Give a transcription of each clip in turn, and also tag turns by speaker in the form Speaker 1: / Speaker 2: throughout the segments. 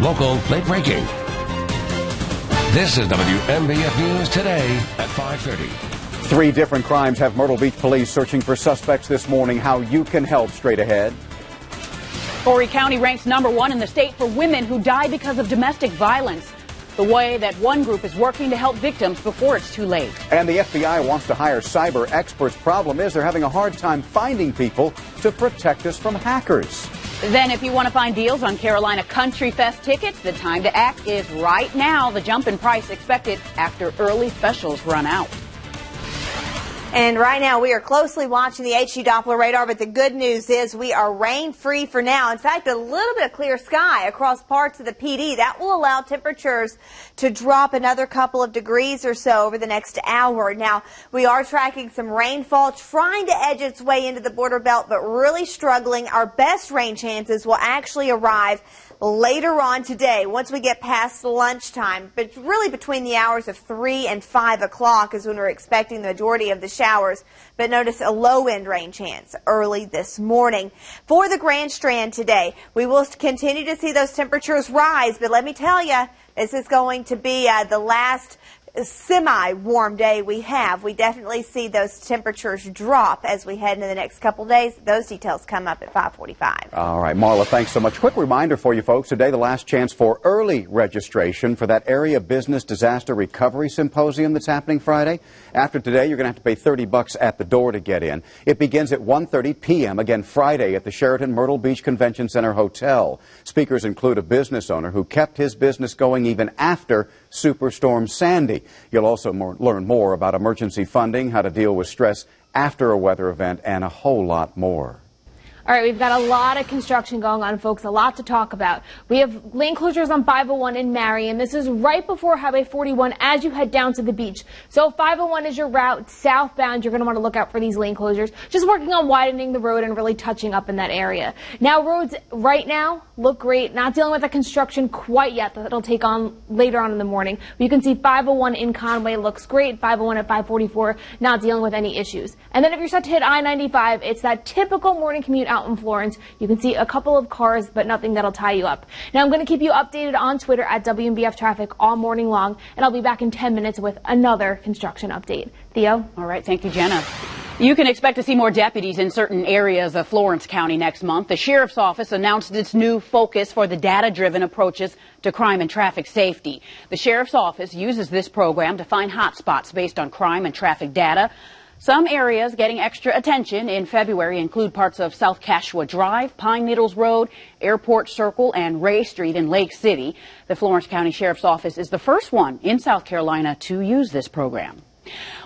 Speaker 1: Local late breaking. This is WMBF News Today at 5:30.
Speaker 2: 3 different crimes have Myrtle Beach police searching for suspects this morning. How you can help straight ahead.
Speaker 3: Horry County ranks #1 in the state for women who die because of domestic violence. The way that one group is working to help victims before it's too late.
Speaker 2: And the FBI wants to hire cyber experts. Problem is they're having a hard time finding people to protect us from hackers.
Speaker 3: Then if you want to find deals on Carolina Country Fest tickets, the time to act is right now. The jump in price expected after early specials run out.
Speaker 4: And right now we are closely watching the HD Doppler radar, but the good news is we are rain-free for now. In fact, a little bit of clear sky across parts of the PD. That will allow temperatures to drop another couple of degrees or so over the next hour. Now, we are tracking some rainfall, trying to edge its way into the border belt, but really struggling. Our best rain chances will actually arrive later on today, once we get past lunchtime, but really between the hours of 3 and 5 o'clock is when we're expecting the majority of the showers. But notice a low-end rain chance early this morning. For the Grand Strand today, we will continue to see those temperatures rise, but let me tell you, this is going to be the last semi-warm day we have. We definitely see those temperatures drop as we head into the next couple days. Those details come up at 5:45.
Speaker 2: All right, Marla, thanks so much. Quick reminder for you folks, today the last chance for early registration for that Area Business Disaster Recovery Symposium that's happening Friday. After today, you're going to have to pay $30 at the door to get in. It begins at 1:30 p.m., again Friday, at the Sheraton Myrtle Beach Convention Center Hotel. Speakers include a business owner who kept his business going even after Superstorm Sandy. You'll also learn more about emergency funding, how to deal with stress after a weather event, and a whole lot more.
Speaker 5: All right, we've got a lot of construction going on, folks, a lot to talk about. We have lane closures on 501 in Marion. This is right before Highway 41 as you head down to the beach. So 501 is your route southbound. You're going to want to look out for these lane closures. Just working on widening the road and really touching up in that area. Now, roads right now look great. Not dealing with the construction quite yet. That'll take on later on in the morning. But you can see 501 in Conway looks great. 501 at 544 not dealing with any issues. And then if you're set to hit I-95, it's that typical morning commute out in Florence. You can see a couple of cars, but nothing that'll tie you up. Now, I'm going to keep you updated on Twitter at WMBF Traffic all morning long, and I'll be back in 10 minutes with another construction update. Theo?
Speaker 3: All right. Thank you, Jenna. You can expect to see more deputies in certain areas of Florence County next month. The Sheriff's Office announced its new focus for the data-driven approaches to crime and traffic safety. The Sheriff's Office uses this program to find hot spots based on crime and traffic data. Some areas getting extra attention in February include parts of South Cashua Drive, Pine Needles Road, Airport Circle, and Ray Street in Lake City. The Florence County Sheriff's Office is the first one in South Carolina to use this program.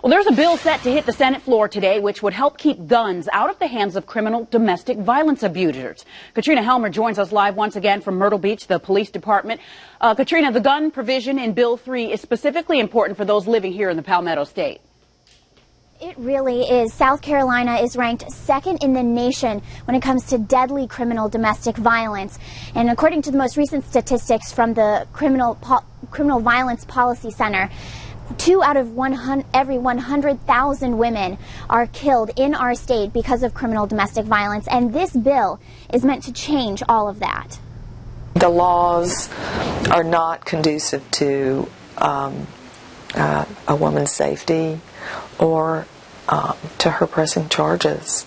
Speaker 3: Well, there's a bill set to hit the Senate floor today which would help keep guns out of the hands of criminal domestic violence abusers. Katrina Helmer joins us live once again from Myrtle Beach, the police department. Katrina, the gun provision in Bill 3 is specifically important for those living here in the Palmetto State.
Speaker 6: It really is. South Carolina is ranked second in the nation when it comes to deadly criminal domestic violence. And according to the most recent statistics from the Criminal Violence Policy Center, 2 out of every 100,000 women are killed in our state because of criminal domestic violence. And this bill is meant to change all of that.
Speaker 7: The laws are not conducive to a woman's safety or to her pressing charges,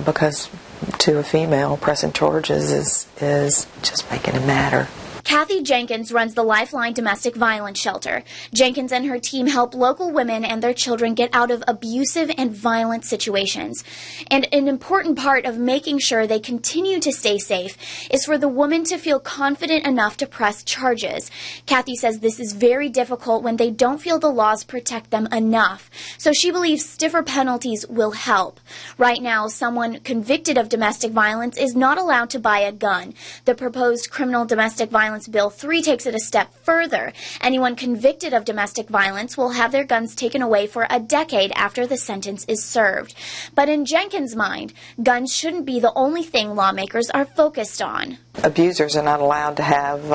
Speaker 7: because to a female, pressing charges is just making it matter.
Speaker 6: Kathy Jenkins runs the Lifeline Domestic Violence Shelter. Jenkins and her team help local women and their children get out of abusive and violent situations. And an important part of making sure they continue to stay safe is for the woman to feel confident enough to press charges. Kathy says this is very difficult when they don't feel the laws protect them enough. So she believes stiffer penalties will help. Right now, someone convicted of domestic violence is not allowed to buy a gun. The proposed criminal domestic violence Bill 3 takes it a step further. Anyone convicted of domestic violence will have their guns taken away for a decade after the sentence is served. But in Jenkins' mind, guns shouldn't be the only thing lawmakers are focused on.
Speaker 7: Abusers are not allowed to have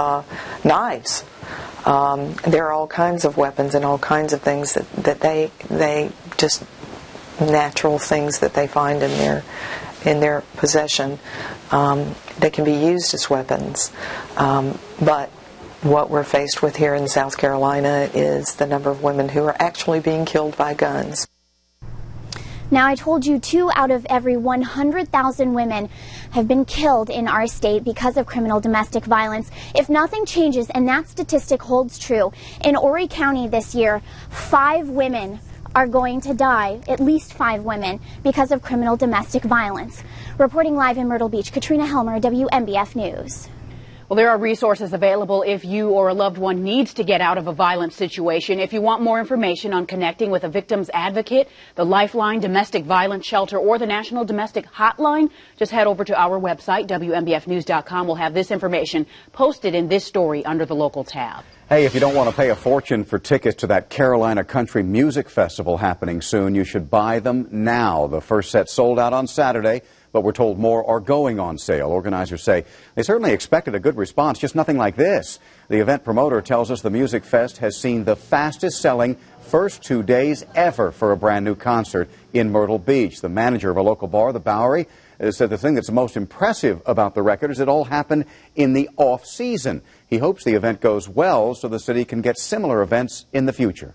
Speaker 7: knives. There are all kinds of weapons and all kinds of things that they just natural things that they find in in their possession that can be used as weapons. But what we're faced with here in South Carolina is the number of women who are actually being killed by guns.
Speaker 6: Now, I told you 2 out of every 100,000 women have been killed in our state because of criminal domestic violence. If nothing changes, and that statistic holds true, in Horry County this year, 5 women are going to die, at least 5 women, because of criminal domestic violence. Reporting live in Myrtle Beach, Katrina Helmer, WMBF News.
Speaker 3: Well, there are resources available if you or a loved one needs to get out of a violent situation. If you want more information on connecting with a victim's advocate, the Lifeline Domestic Violence Shelter, or the National Domestic Hotline, just head over to our website, WMBFnews.com. We'll have this information posted in this story under the local tab.
Speaker 2: Hey, if you don't want to pay a fortune for tickets to that Carolina Country Music Festival happening soon, you should buy them now. The first set sold out on Saturday, but we're told more are going on sale. Organizers say they certainly expected a good response, just nothing like this. The event promoter tells us the Music Fest has seen the fastest selling first 2 days ever for a brand new concert in Myrtle Beach. The manager of a local bar, the Bowery, said the thing that's most impressive about the record is it all happened in the off-season. He hopes the event goes well so the city can get similar events in the future.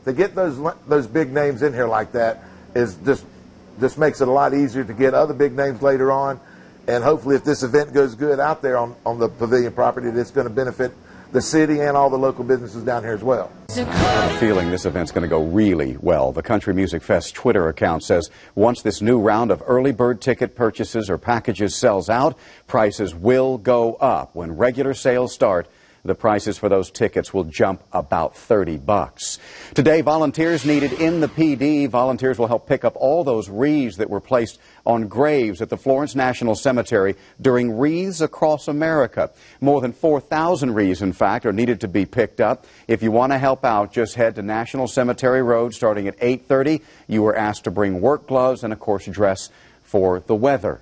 Speaker 8: To get those big names in here like that is just makes it a lot easier to get other big names later on. And hopefully if this event goes good out there on the Pavilion property, it's going to benefit the city and all the local businesses down here as well.
Speaker 2: I have a feeling this event's going to go really well. The Country Music Fest Twitter account says once this new round of early bird ticket purchases or packages sells out, prices will go up. When regular sales start, the prices for those tickets will jump about $30. Today, volunteers needed in the PD. Volunteers will help pick up all those wreaths that were placed on graves at the Florence National Cemetery during Wreaths Across America. More than 4,000 wreaths, in fact, are needed to be picked up. If you want to help out, just head to National Cemetery Road starting at 8:30. You are asked to bring work gloves and, of course, dress for the weather.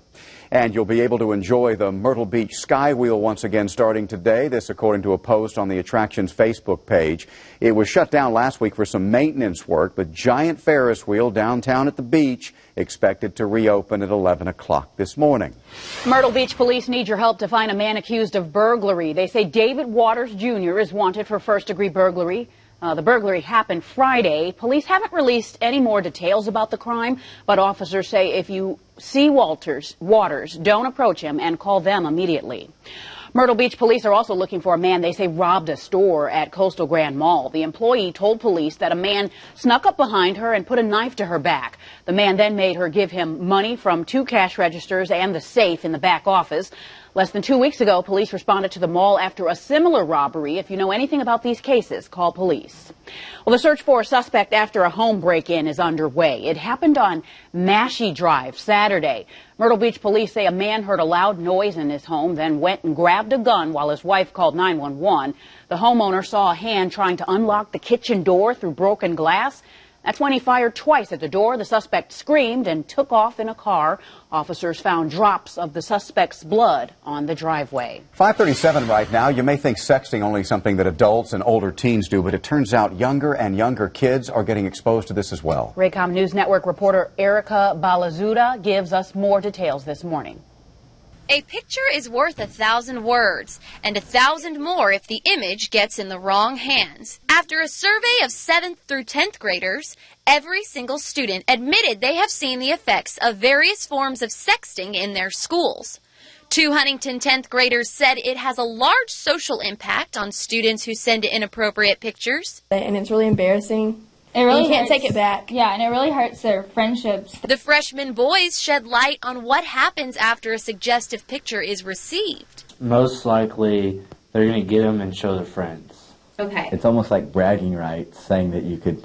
Speaker 2: And you'll be able to enjoy the Myrtle Beach Skywheel once again starting today. This according to a post on the attraction's Facebook page. It was shut down last week for some maintenance work. The giant Ferris wheel downtown at the beach expected to reopen at 11 o'clock this morning.
Speaker 3: Myrtle Beach police need your help to find a man accused of burglary. They say David Waters Jr. is wanted for first-degree burglary. The burglary happened Friday. Police haven't released any more details about the crime, but officers say if you see Waters, don't approach him and call them immediately. Myrtle Beach police are also looking for a man they say robbed a store at Coastal Grand Mall. The employee told police that a man snuck up behind her and put a knife to her back. The man then made her give him money from 2 cash registers and the safe in the back office. Less than 2 weeks ago, police responded to the mall after a similar robbery. If you know anything about these cases, call police. Well, the search for a suspect after a home break-in is underway. It happened on Mashie Drive Saturday. Myrtle Beach police say a man heard a loud noise in his home, then went and grabbed a gun while his wife called 911. The homeowner saw a hand trying to unlock the kitchen door through broken glass. That's when he fired twice at the door. The suspect screamed and took off in a car. Officers found drops of the suspect's blood on the driveway.
Speaker 2: 5:37 right now. You may think sexting only something that adults and older teens do, but it turns out younger and younger kids are getting exposed to this as well.
Speaker 3: Raycom News Network reporter Erica Balazuda gives us more details this morning.
Speaker 9: A picture is worth 1,000 words, and 1,000 more if the image gets in the wrong hands. After a survey of 7th through 10th graders, every single student admitted they have seen the effects of various forms of sexting in their schools. 2 Huntington 10th graders said it has a large social impact on students who send inappropriate pictures.
Speaker 10: And it's really embarrassing.
Speaker 11: It really
Speaker 10: you can't take it back.
Speaker 11: Yeah, and it really hurts their friendships.
Speaker 9: The freshman boys shed light on what happens after a suggestive picture is received.
Speaker 12: Most likely, they're going to get them and show their friends.
Speaker 11: Okay.
Speaker 13: It's almost like bragging rights, saying that you could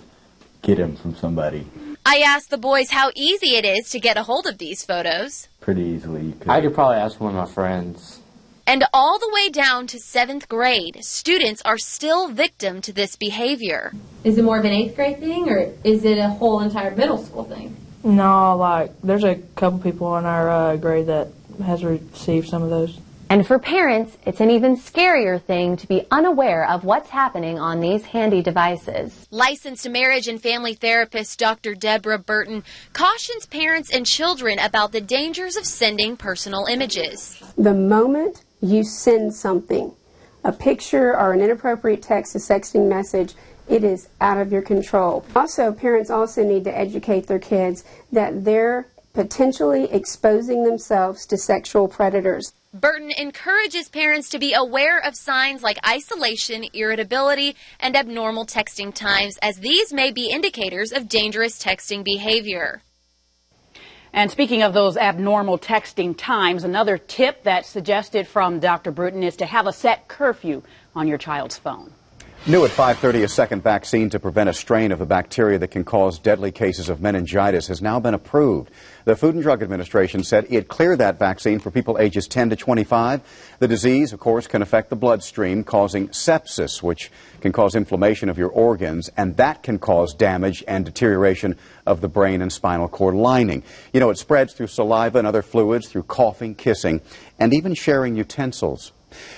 Speaker 13: get them from somebody.
Speaker 9: I asked the boys how easy it is to get a hold of these photos.
Speaker 13: Pretty easily. You could.
Speaker 12: I could probably ask one of my friends.
Speaker 9: And all the way down to 7th grade, students are still victim to this behavior.
Speaker 11: Is it more of an 8th grade thing, or is it a whole entire middle school thing?
Speaker 10: No, like, there's a couple people in our grade that has received some of those.
Speaker 14: And for parents, it's an even scarier thing to be unaware of what's happening on these handy devices.
Speaker 9: Licensed marriage and family therapist Dr. Deborah Burton cautions parents and children about the dangers of sending personal images.
Speaker 15: The moment you send something, a picture or an inappropriate text, a sexting message, it is out of your control. Also, parents also need to educate their kids that they're potentially exposing themselves to sexual predators.
Speaker 9: Burton encourages parents to be aware of signs like isolation, irritability, and abnormal texting times, as these may be indicators of dangerous texting behavior.
Speaker 3: And speaking of those abnormal texting times, another tip that's suggested from Dr. Bruton is to have a set curfew on your child's phone.
Speaker 2: New at 5:30, a second vaccine to prevent a strain of the bacteria that can cause deadly cases of meningitis has now been approved. The Food and Drug Administration said it cleared that vaccine for people ages 10 to 25. The disease, of course, can affect the bloodstream, causing sepsis, which can cause inflammation of your organs, and that can cause damage and deterioration of the brain and spinal cord lining. You know, it spreads through saliva and other fluids, through coughing, kissing, and even sharing utensils.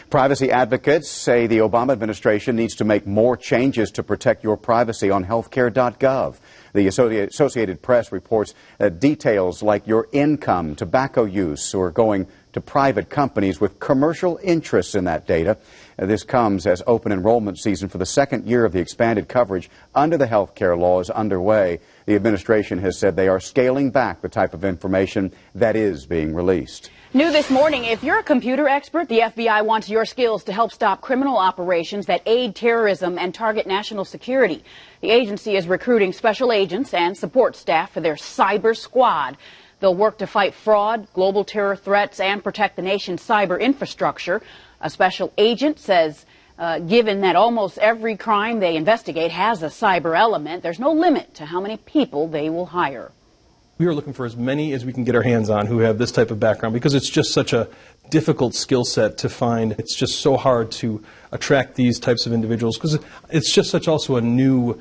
Speaker 2: Privacy advocates say the Obama administration needs to make more changes to protect your privacy on healthcare.gov. The Associated Press reports details like your income, tobacco use, or going to private companies with commercial interests in that data. This comes as open enrollment season for the second year of the expanded coverage under the health care law is underway. The administration has said they are scaling back the type of information that is being released.
Speaker 3: New this morning, if you're a computer expert, the FBI wants your skills to help stop criminal operations that aid terrorism and target national security. The agency is recruiting special agents and support staff for their cyber squad. They'll work to fight fraud, global terror threats, and protect the nation's cyber infrastructure. A special agent says given that almost every crime they investigate has a cyber element, there's no limit to how many people they will hire.
Speaker 16: We are looking for as many as we can get our hands on who have this type of background, because it's just such a difficult skill set to find. It's just so hard to attract these types of individuals because it's just such also a new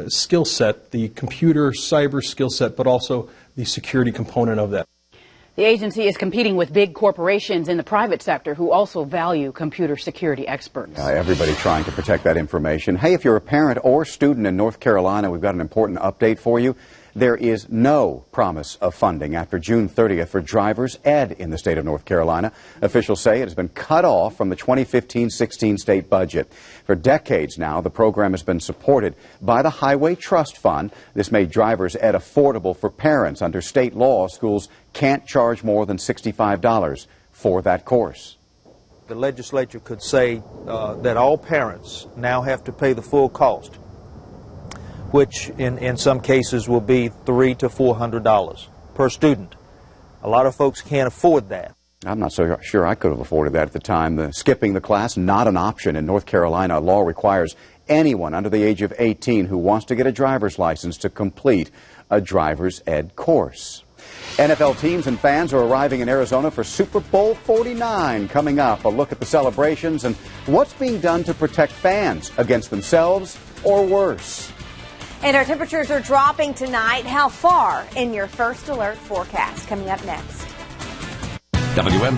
Speaker 16: skill set, the computer cyber skill set, but also the security component of that.
Speaker 3: The agency is competing with big corporations in the private sector who also value computer security experts.
Speaker 2: Everybody trying to protect that information. Hey, if you're a parent or student in North Carolina, we've got an important update for you. There is no promise of funding after June 30th for driver's ed in the state of North Carolina. Officials say it has been cut off from the 2015-16 state budget. For decades now, the program has been supported by the Highway Trust Fund. This made driver's ed affordable for parents. Under state law, schools can't charge more than $65 for that course.
Speaker 17: The legislature could say that all parents now have to pay the full cost, which in some cases will be $300 to $400 per student. A lot of folks can't afford that.
Speaker 2: I'm not so sure I could have afforded that at the time. Skipping the class, not an option. In North Carolina, law requires anyone under the age of 18 who wants to get a driver's license to complete a driver's ed course. NFL teams and fans are arriving in Arizona for Super Bowl 49 coming up. A look at the celebrations and what's being done to protect fans against themselves or worse.
Speaker 4: And our temperatures are dropping tonight. How far in your first alert forecast? Coming up next.
Speaker 1: WM.